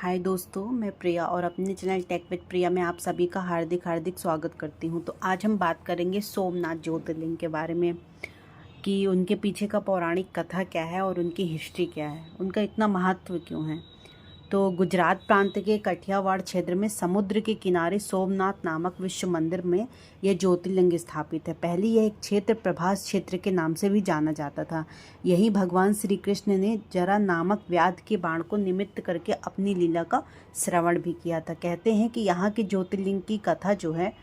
हाय दोस्तों, मैं प्रिया और अपने चैनल टेक विद प्रिया में आप सभी का हार्दिक हार्दिक स्वागत करती हूं। तो आज हम बात करेंगे सोमनाथ ज्योतिर्लिंग के बारे में कि उनके पीछे का पौराणिक कथा क्या है और उनकी हिस्ट्री क्या है, उनका इतना महत्व क्यों है। तो गुजरात प्रांत के कठियावाड़ क्षेत्र में समुद्र के किनारे सोमनाथ नामक विश्व मंदिर में यह ज्योतिर्लिंग स्थापित है। पहले यह एक क्षेत्र प्रभास क्षेत्र के नाम से भी जाना जाता था। यहीं भगवान श्री कृष्ण ने जरा नामक व्याध के बाण को निमित्त करके अपनी लीला का श्रवण भी किया था। कहते हैं कि यहाँ के ज्योतिर्लिंग की कथा जो है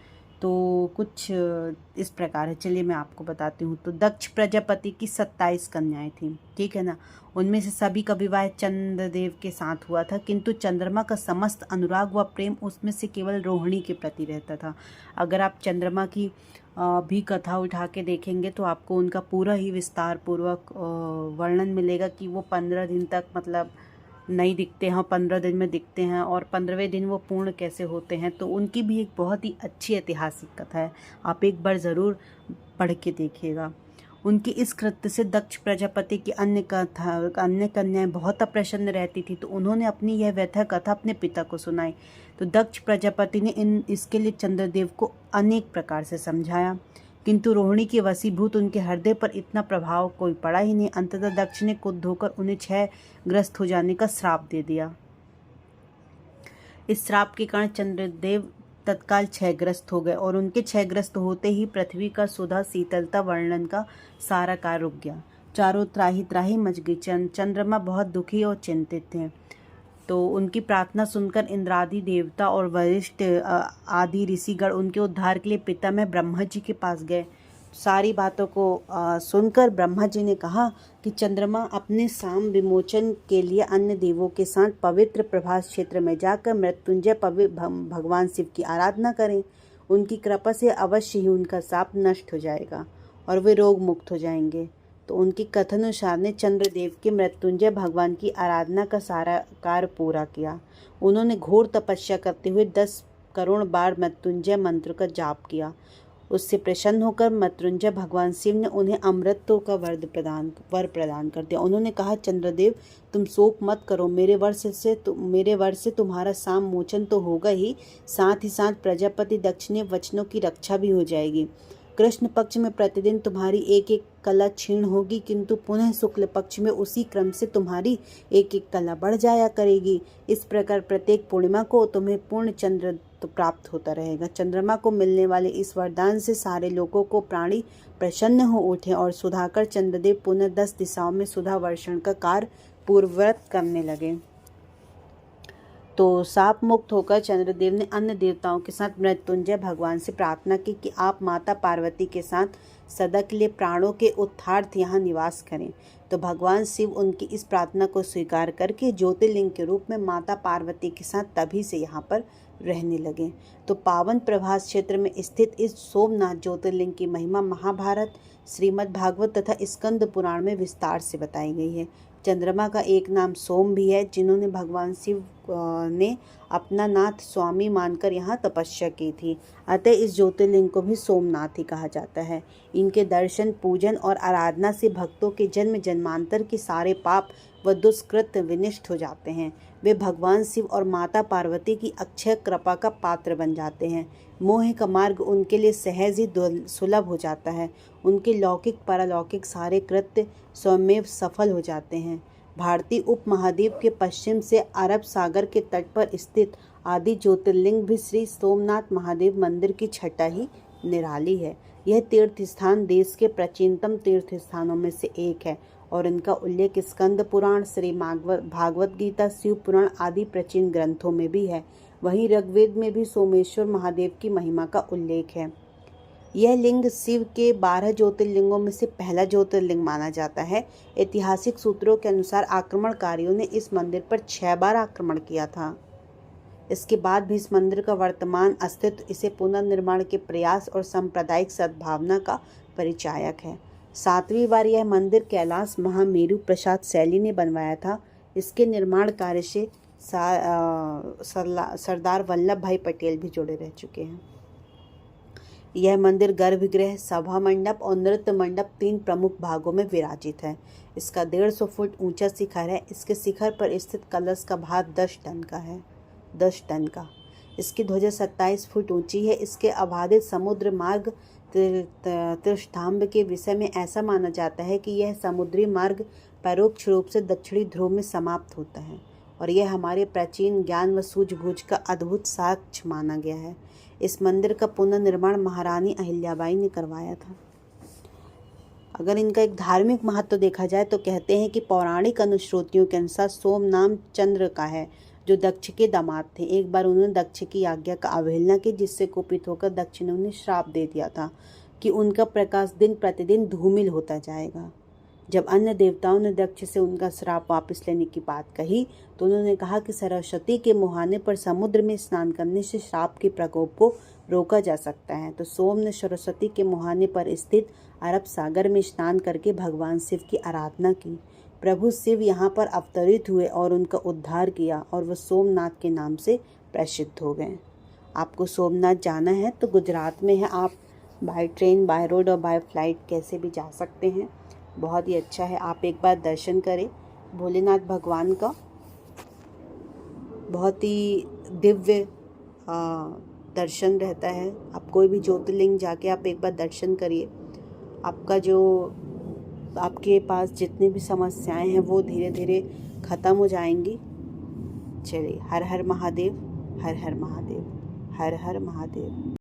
तो कुछ इस प्रकार है। चलिए मैं आपको बताती हूँ। तो दक्ष प्रजापति की 27 कन्याएं थीं, ठीक है ना। उनमें से सभी का विवाह चंद्रदेव के साथ हुआ था, किंतु चंद्रमा का समस्त अनुराग व प्रेम उसमें से केवल रोहिणी के प्रति रहता था। अगर आप चंद्रमा की भी कथा उठा के देखेंगे तो आपको उनका पूरा ही विस्तार पूर्वक वर्णन मिलेगा कि वो 15 दिन तक मतलब नहीं दिखते हैं, 15 दिन में दिखते हैं और 15वें दिन वो पूर्ण कैसे होते हैं। तो उनकी भी एक बहुत ही अच्छी ऐतिहासिक कथा है, आप एक बार ज़रूर पढ़ के देखिएगा। उनकी इस कृत्य से दक्ष प्रजापति की अन्य कन्याएं बहुत अप्रसन्न रहती थी, तो उन्होंने अपनी यह व्यथा कथा अपने पिता को सुनाई। तो दक्ष प्रजापति ने इसके लिए चंद्रदेव को अनेक प्रकार से समझाया, किंतु रोहिणी के वशीभूत उनके हृदय पर इतना प्रभाव कोई पड़ा ही नहीं। अंततः दक्ष ने क्रुद्ध होकर उन्हें क्षय ग्रस्त हो जाने का श्राप दे दिया। इस श्राप के कारण चंद्रदेव तत्काल क्षयग्रस्त हो गए और उनके क्षयग्रस्त होते ही पृथ्वी का सुधा शीतलता वर्णन का सारा कार्य रुक गया। चारों त्राही त्राही मच गई। चंद्रमा बहुत दुखी और चिंतित थे। तो उनकी प्रार्थना सुनकर इंद्रादि देवता और वरिष्ठ आदि ऋषिगण उनके उद्धार के लिए पिता में ब्रह्मा जी के पास गए। सारी बातों को सुनकर ब्रह्मा जी ने कहा कि चंद्रमा अपने साम विमोचन के लिए अन्य देवों के साथ पवित्र प्रभास क्षेत्र में जाकर मृत्युंजय भगवान शिव की आराधना करें। उनकी कृपा से अवश्य ही उनका शाप नष्ट हो जाएगा और वे रोग मुक्त हो जाएंगे। तो उनकी कथनानुसार ने चंद्रदेव के मृत्युंजय भगवान की आराधना का सारा कार्य पूरा किया। उन्होंने घोर तपस्या करते हुए 10 करोड़ बार मृत्युंजय मंत्र का जाप किया। उससे प्रसन्न होकर मृत्युंजय भगवान शिव ने उन्हें अमृतत्व का वर प्रदान कर दिया। उन्होंने कहा, चंद्रदेव तुम शोक मत करो, मेरे वर से तुम्हारा साम मोचन तो होगा ही, साथ ही साथ प्रजापति दक्ष ने वचनों की रक्षा भी हो जाएगी। कृष्ण पक्ष में प्रतिदिन तुम्हारी एक एक कला क्षीण होगी, किंतु पुनः शुक्ल पक्ष में उसी क्रम से तुम्हारी एक एक कला बढ़ जाया करेगी। इस प्रकार प्रत्येक पूर्णिमा को तुम्हें पूर्ण चंद्र तो प्राप्त होता रहेगा। चंद्रमा को मिलने वाले इस वरदान से सारे लोगों को प्राणी प्रसन्न हो उठे और सुधाकर चंद्रदेव पुनः 10 दिशाओं में सुधा वर्षण का कार्य पूर्ववत करने लगे। तो शाप मुक्त होकर चंद्रदेव ने अन्य देवताओं के साथ मृत्युंजय भगवान से प्रार्थना की कि आप माता पार्वती के साथ सदा के लिए प्राणों के उत्थार्थ यहाँ निवास करें। तो भगवान शिव उनकी इस प्रार्थना को स्वीकार करके ज्योतिर्लिंग के रूप में माता पार्वती के साथ तभी से यहाँ पर रहने लगे। तो पावन प्रभास क्षेत्र में स्थित इस सोमनाथ ज्योतिर्लिंग की महिमा महाभारत, श्रीमद् भागवत तथा स्कंद पुराण में विस्तार से बताई गई है। चंद्रमा का एक नाम सोम भी है, जिन्होंने भगवान शिव ने अपना नाथ स्वामी मानकर यहाँ तपस्या की थी। अतः इस ज्योतिर्लिंग को भी सोमनाथ ही कहा जाता है। इनके दर्शन, पूजन और आराधना से भक्तों के जन्म जन्मांतर के सारे पाप व दुष्कृत्य विनष्ट हो जाते हैं। वे भगवान शिव और माता पार्वती की अक्षय कृपा का पात्र बन जाते हैं। मोह का मार्ग उनके लिए सहज ही सुलभ हो जाता है। उनके लौकिक परलौकिक सारे कृत्य स्वयं सफल हो जाते हैं। भारतीय उपमहाद्वीप के पश्चिम से अरब सागर के तट पर स्थित आदि ज्योतिर्लिंग भी श्री सोमनाथ महादेव मंदिर की छटा ही निराली है। यह तीर्थ स्थान देश के प्राचीनतम तीर्थ स्थानों में से एक है और इनका उल्लेख स्कंद पुराण, श्री भागवत गीता, शिव पुराण आदि प्राचीन ग्रंथों में भी है। वहीं ऋग्वेद में भी सोमेश्वर महादेव की महिमा का उल्लेख है। यह लिंग शिव के 12 ज्योतिर्लिंगों में से पहला ज्योतिर्लिंग माना जाता है। ऐतिहासिक सूत्रों के अनुसार आक्रमणकारियों ने इस मंदिर पर 6 बार आक्रमण किया था। इसके बाद भी इस मंदिर का वर्तमान अस्तित्व इसे पुनर्निर्माण के प्रयास और सांप्रदायिक सद्भावना का परिचायक है। 7वीं बार यह मंदिर कैलाश महामेरु प्रसाद शैली ने बनवाया था। इसके निर्माण कार्य से सरदार वल्लभ भाई पटेल भी जुड़े रह चुके हैं। यह मंदिर गर्भगृह, सभा मंडप और नृत्य मंडप 3 प्रमुख भागों में विराजित है। इसका 150 फुट ऊंचा शिखर है। इसके शिखर पर स्थित कलश का भार 10 टन का है। 10 टन का। इसकी ध्वजा 27 फुट ऊंची है। इसके अबाधित समुद्र मार्ग तीर्थस्थान के विषय में ऐसा माना जाता है कि यह समुद्री मार्ग परोक्ष रूप से दक्षिणी ध्रुव में समाप्त होता है और यह हमारे प्राचीन ज्ञान व सूझबूझ का अद्भुत साक्ष्य माना गया है। इस मंदिर का पुनर्निर्माण महारानी अहिल्याबाई ने करवाया था। अगर इनका एक धार्मिक महत्व देखा जाए तो कहते हैं कि पौराणिक अनुश्रुतियों के अनुसार सोम नाम चंद्र का है, जो दक्ष के दामाद थे। एक बार उन्होंने दक्ष की आज्ञा का अवहेलना की, जिससे कुपित होकर दक्ष ने उन्हें श्राप दे दिया था कि उनका प्रकाश दिन प्रतिदिन धूमिल होता जाएगा। जब अन्य देवताओं ने दक्ष से उनका श्राप वापस लेने की बात कही तो उन्होंने कहा कि सरस्वती के मुहाने पर समुद्र में स्नान करने से श्राप के प्रकोप को रोका जा सकता है। तो सोम ने सरस्वती के मुहाने पर स्थित अरब सागर में स्नान करके भगवान शिव की आराधना की। प्रभु शिव यहाँ पर अवतरित हुए और उनका उद्धार किया और वह सोमनाथ के नाम से प्रसिद्ध हो गए। आपको सोमनाथ जाना है तो गुजरात में है। आप बाय ट्रेन, बाय रोड और बाय फ्लाइट कैसे भी जा सकते हैं। बहुत ही अच्छा है। आप एक बार दर्शन करें भोलेनाथ भगवान का। बहुत ही दिव्य दर्शन रहता है। आप कोई भी ज्योतिर्लिंग जाके आप एक बार दर्शन करिए। आपका जो आपके पास जितनी भी समस्याएं हैं वो धीरे धीरे ख़त्म हो जाएंगी। चलिए, हर हर महादेव, हर हर महादेव, हर हर महादेव।